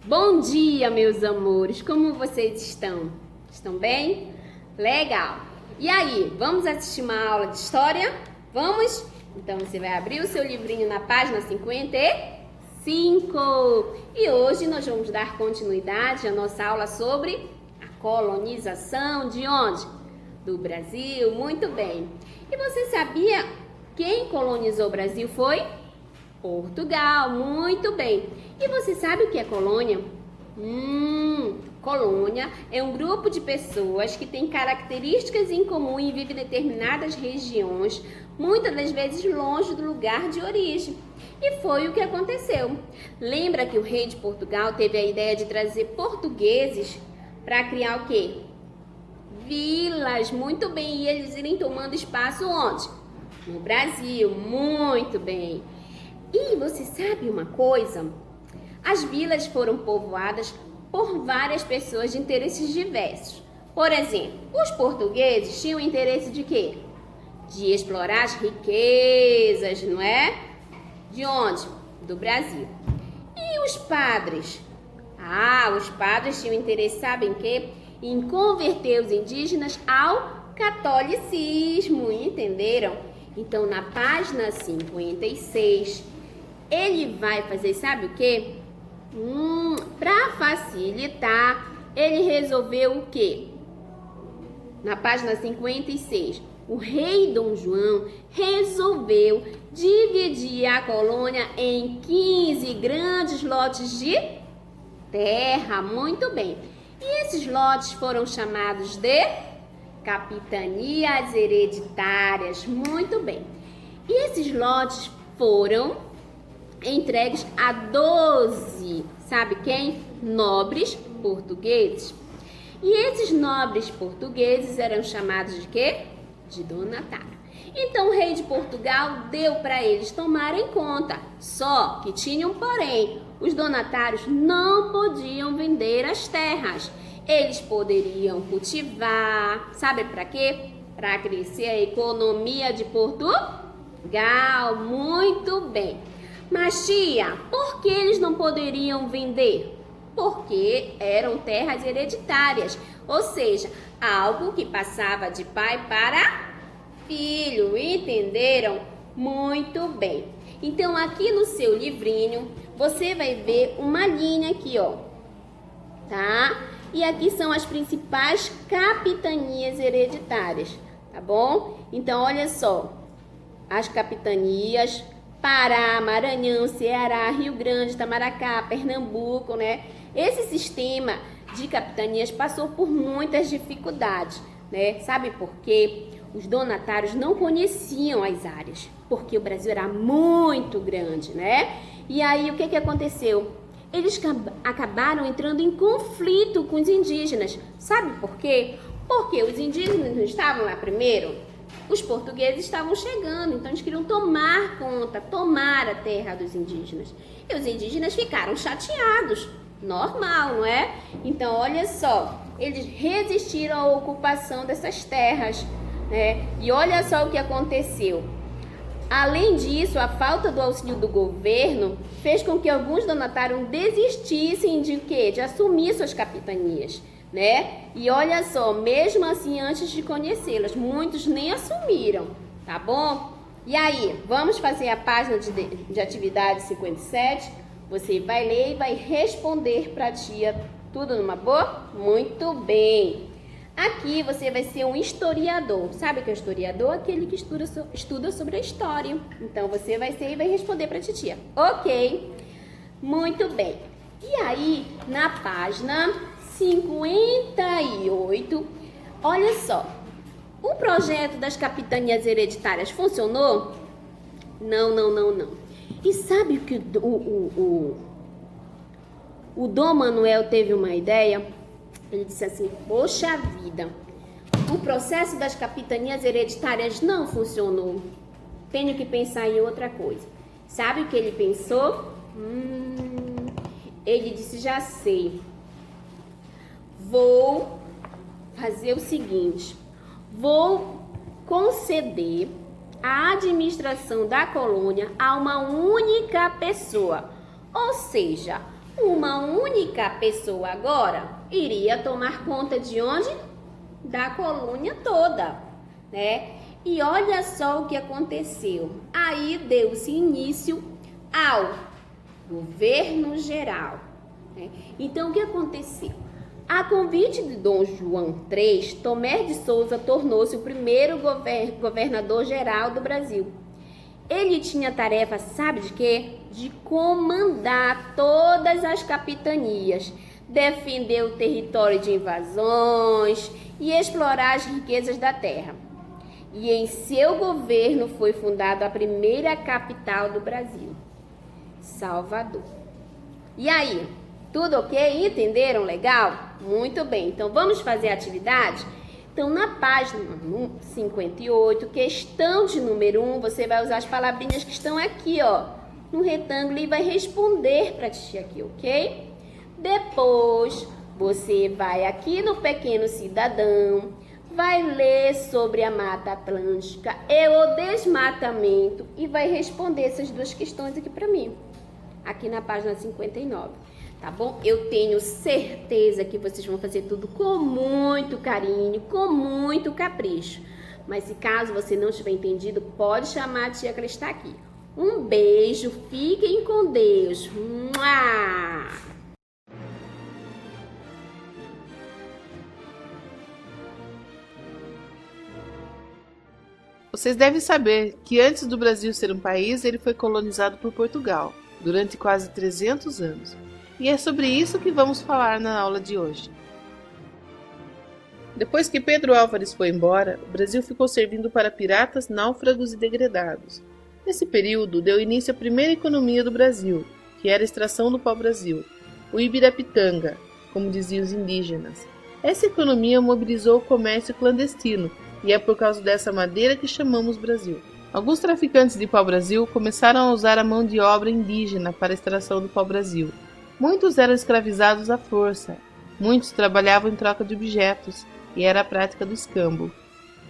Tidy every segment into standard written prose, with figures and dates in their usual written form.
Bom dia, meus amores! Como vocês estão? Estão bem? Legal! E aí, vamos assistir uma aula de história? Vamos? Então você vai abrir o seu livrinho na página 55. E hoje nós vamos dar continuidade à nossa aula sobre a colonização de onde? Do Brasil. Muito bem! E você sabia quem colonizou o Brasil foi? Portugal, muito bem. E você sabe o que é colônia? Colônia é um grupo de pessoas que tem características em comum e vive em determinadas regiões, muitas das vezes longe do lugar de origem. E foi o que aconteceu. Lembra que o rei de Portugal teve a ideia de trazer portugueses para criar o quê? Vilas, muito bem. E eles irem tomando espaço onde? No Brasil, muito bem. E você sabe uma coisa? As vilas foram povoadas por várias pessoas de interesses diversos. Por exemplo, os portugueses tinham interesse de quê? De explorar as riquezas, não é? De onde? Do Brasil. E os padres? Os padres tinham interesse, sabem em quê? Em converter os indígenas ao catolicismo, entenderam? Então, na página 56, ele vai fazer, sabe o quê? Para facilitar, ele resolveu o quê? Na página 56, o rei Dom João resolveu dividir a colônia em 15 grandes lotes de terra. Muito bem. E esses lotes foram chamados de capitanias hereditárias. Muito bem. E esses lotes foram entregues a 12, sabe quem? Nobres portugueses. E esses nobres portugueses eram chamados de quê? De donatário. Então o rei de Portugal deu para eles tomarem conta. Só que tinha um porém. Os donatários não podiam vender as terras. Eles poderiam cultivar, sabe para quê? Para crescer a economia de Portugal. Muito bem. Mas tia, por que eles não poderiam vender? Porque eram terras hereditárias, ou seja, algo que passava de pai para filho, entenderam? Muito bem. Então aqui no seu livrinho, você vai ver uma linha aqui, ó, tá? E aqui são as principais capitanias hereditárias, tá bom? Então olha só, as capitanias: Pará, Maranhão, Ceará, Rio Grande, Itamaracá, Pernambuco, né? Esse sistema de capitanias passou por muitas dificuldades, né? Sabe por quê? Os donatários não conheciam as áreas, porque o Brasil era muito grande, né? E aí, o que aconteceu? Eles acabaram entrando em conflito com os indígenas. Sabe por quê? Porque os indígenas não estavam lá primeiro. Os portugueses estavam chegando, então eles queriam tomar conta, tomar a terra dos indígenas. E os indígenas ficaram chateados, normal, não é? Então, olha só, eles resistiram à ocupação dessas terras, né? E olha só o que aconteceu. Além disso, a falta do auxílio do governo fez com que alguns donatários desistissem de quê? De assumir suas capitanias, né? E olha só, mesmo assim, antes de conhecê-las, muitos nem assumiram, tá bom? E aí, vamos fazer a página de atividade 57? Você vai ler e vai responder para a tia. Tudo numa boa? Muito bem! Aqui você vai ser um historiador. Sabe o que é historiador? Aquele que estuda sobre a história. Então, você vai ser e vai responder para a titia. Ok? Muito bem. E aí, na página 58, olha só. O projeto das capitanias hereditárias funcionou? Não. E sabe que o Dom Manuel teve uma ideia? Ele disse assim: poxa vida, o processo das capitanias hereditárias não funcionou. Tenho que pensar em outra coisa. Sabe o que ele pensou? Ele disse: já sei. Vou fazer o seguinte: vou conceder a administração da colônia a uma única pessoa. Ou seja, Uma única pessoa agora iria tomar conta de onde? Da colônia toda, né? E olha só o que aconteceu. Aí deu-se início ao governo geral, né? Então, o que aconteceu? A convite de Dom João III, Tomé de Souza tornou-se o primeiro governador geral do Brasil. Ele tinha tarefa, sabe de quê? De comandar todas as capitanias, defender o território de invasões e explorar as riquezas da terra. E em seu governo foi fundada a primeira capital do Brasil, Salvador. E aí, tudo ok? Entenderam? Legal? Muito bem, então vamos fazer a atividade? Então, na página 58, questão de número 1, você vai usar as palavrinhas que estão aqui, ó, no retângulo e vai responder para a tia aqui, ok? Depois, você vai aqui no Pequeno Cidadão, vai ler sobre a Mata Atlântica e o desmatamento e vai responder essas duas questões aqui para mim, aqui na página 59. Tá bom? Eu tenho certeza que vocês vão fazer tudo com muito carinho, com muito capricho. Mas se caso você não tiver entendido, pode chamar a tia que ela está aqui. Um beijo, fiquem com Deus. Mua! Vocês devem saber que antes do Brasil ser um país, ele foi colonizado por Portugal, durante quase 300 anos. E é sobre isso que vamos falar na aula de hoje. Depois que Pedro Álvares foi embora, o Brasil ficou servindo para piratas, náufragos e degredados. Nesse período, deu início à primeira economia do Brasil, que era a extração do pau-brasil, o Ibirapitanga, como diziam os indígenas. Essa economia mobilizou o comércio clandestino, e é por causa dessa madeira que chamamos Brasil. Alguns traficantes de pau-brasil começaram a usar a mão de obra indígena para a extração do pau-brasil. Muitos eram escravizados à força, muitos trabalhavam em troca de objetos, e era a prática do escambo.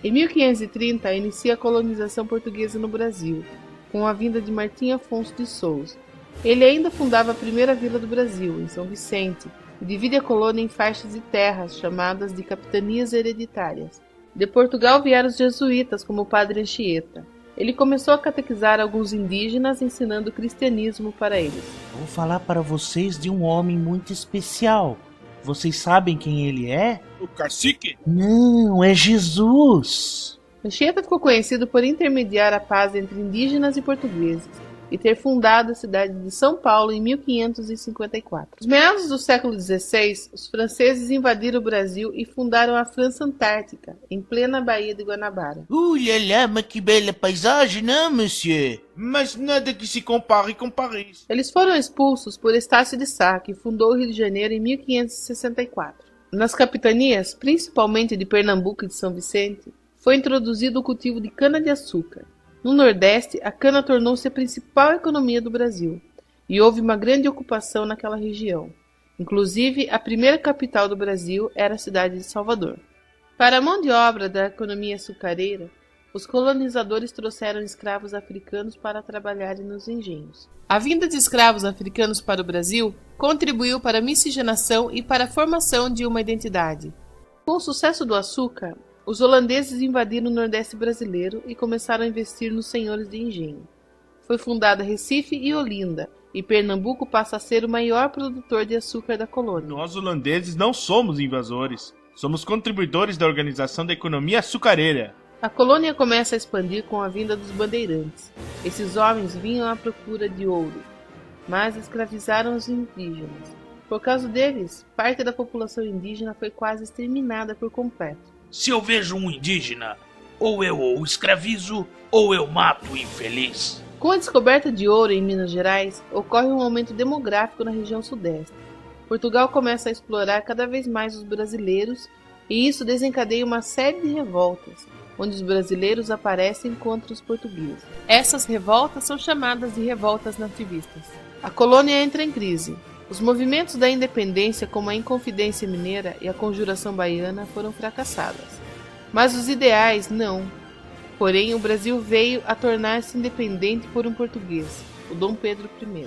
Em 1530, inicia a colonização portuguesa no Brasil, com a vinda de Martim Afonso de Souza. Ele ainda fundava a primeira vila do Brasil, em São Vicente, e divide a colônia em faixas de terras, chamadas de capitanias hereditárias. De Portugal vieram os jesuítas, como o padre Anchieta. Ele começou a catequizar alguns indígenas, ensinando o cristianismo para eles. Vou falar para vocês de um homem muito especial. Vocês sabem quem ele é? O cacique? Não, é Jesus. Anchieta ficou conhecido por intermediar a paz entre indígenas e portugueses e ter fundado a cidade de São Paulo em 1554. Nos meados do século XVI, os franceses invadiram o Brasil e fundaram a França Antártica, em plena Baía de Guanabara. Là, mas que bela paisagem, não, monsieur? Mas nada que se compare com Paris. Eles foram expulsos por Estácio de Sá, que fundou o Rio de Janeiro em 1564. Nas capitanias, principalmente de Pernambuco e de São Vicente, foi introduzido o cultivo de cana-de-açúcar. No Nordeste, a cana tornou-se a principal economia do Brasil, e houve uma grande ocupação naquela região. Inclusive, a primeira capital do Brasil era a cidade de Salvador. Para a mão de obra da economia açucareira, os colonizadores trouxeram escravos africanos para trabalharem nos engenhos. A vinda de escravos africanos para o Brasil contribuiu para a miscigenação e para a formação de uma identidade. Com o sucesso do açúcar, os holandeses invadiram o Nordeste brasileiro e começaram a investir nos senhores de engenho. Foi fundada Recife e Olinda, e Pernambuco passa a ser o maior produtor de açúcar da colônia. Nós holandeses não somos invasores. Somos contribuidores da organização da economia açucareira. A colônia começa a expandir com a vinda dos bandeirantes. Esses homens vinham à procura de ouro, mas escravizaram os indígenas. Por causa deles, parte da população indígena foi quase exterminada por completo. Se eu vejo um indígena, ou eu o escravizo, ou eu mato o infeliz. Com a descoberta de ouro em Minas Gerais, ocorre um aumento demográfico na região sudeste. Portugal começa a explorar cada vez mais os brasileiros, e isso desencadeia uma série de revoltas, onde os brasileiros aparecem contra os portugueses. Essas revoltas são chamadas de revoltas nativistas. A colônia entra em crise. Os movimentos da independência, como a Inconfidência Mineira e a Conjuração Baiana, foram fracassadas. Mas os ideais não. Porém, o Brasil veio a tornar-se independente por um português, o Dom Pedro I.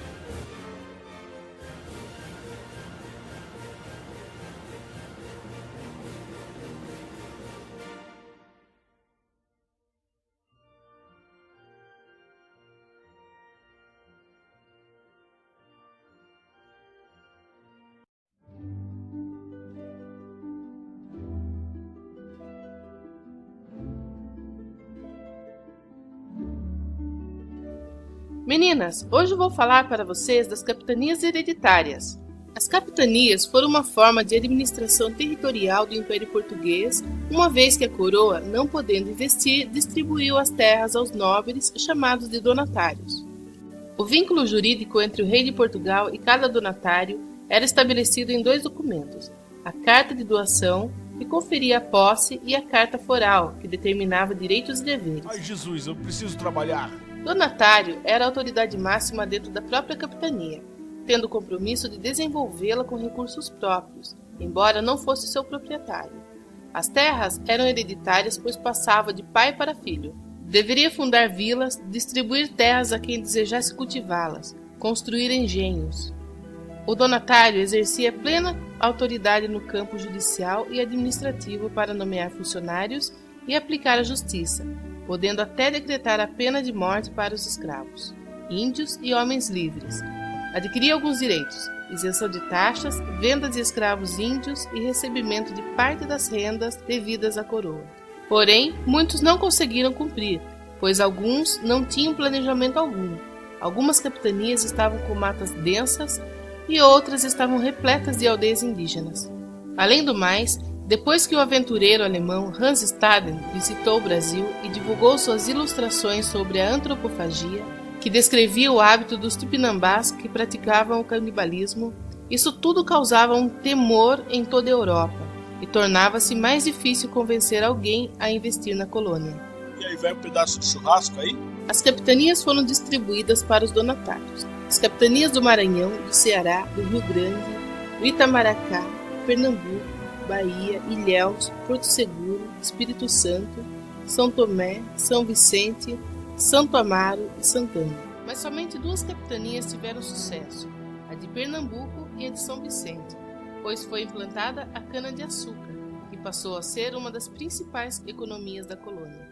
Meninas, hoje eu vou falar para vocês das capitanias hereditárias. As capitanias foram uma forma de administração territorial do Império Português, uma vez que a coroa, não podendo investir, distribuiu as terras aos nobres, chamados de donatários. O vínculo jurídico entre o rei de Portugal e cada donatário era estabelecido em 2 documentos: a Carta de Doação, que conferia a posse, e a Carta Foral, que determinava direitos e deveres. Ai, Jesus, eu preciso trabalhar. Donatário era a autoridade máxima dentro da própria capitania, tendo o compromisso de desenvolvê-la com recursos próprios, embora não fosse seu proprietário. As terras eram hereditárias, pois passava de pai para filho. Deveria fundar vilas, distribuir terras a quem desejasse cultivá-las, construir engenhos. O donatário exercia plena autoridade no campo judicial e administrativo para nomear funcionários e aplicar a justiça, podendo até decretar a pena de morte para os escravos, índios e homens livres. Adquiria alguns direitos: isenção de taxas, venda de escravos índios e recebimento de parte das rendas devidas à coroa. Porém, muitos não conseguiram cumprir, pois alguns não tinham planejamento algum. Algumas capitanias estavam com matas densas e outras estavam repletas de aldeias indígenas. Além do mais, depois que o aventureiro alemão Hans Staden visitou o Brasil e divulgou suas ilustrações sobre a antropofagia, que descrevia o hábito dos tupinambás que praticavam o canibalismo, isso tudo causava um temor em toda a Europa e tornava-se mais difícil convencer alguém a investir na colônia. E aí, vai um pedaço de churrasco aí? As capitanias foram distribuídas para os donatários. As capitanias do Maranhão, do Ceará, do Rio Grande, do Itamaracá, Pernambuco, Bahia, Ilhéus, Porto Seguro, Espírito Santo, São Tomé, São Vicente, Santo Amaro e Santana. Mas somente 2 capitanias tiveram sucesso, a de Pernambuco e a de São Vicente, pois foi implantada a cana-de-açúcar, que passou a ser uma das principais economias da colônia.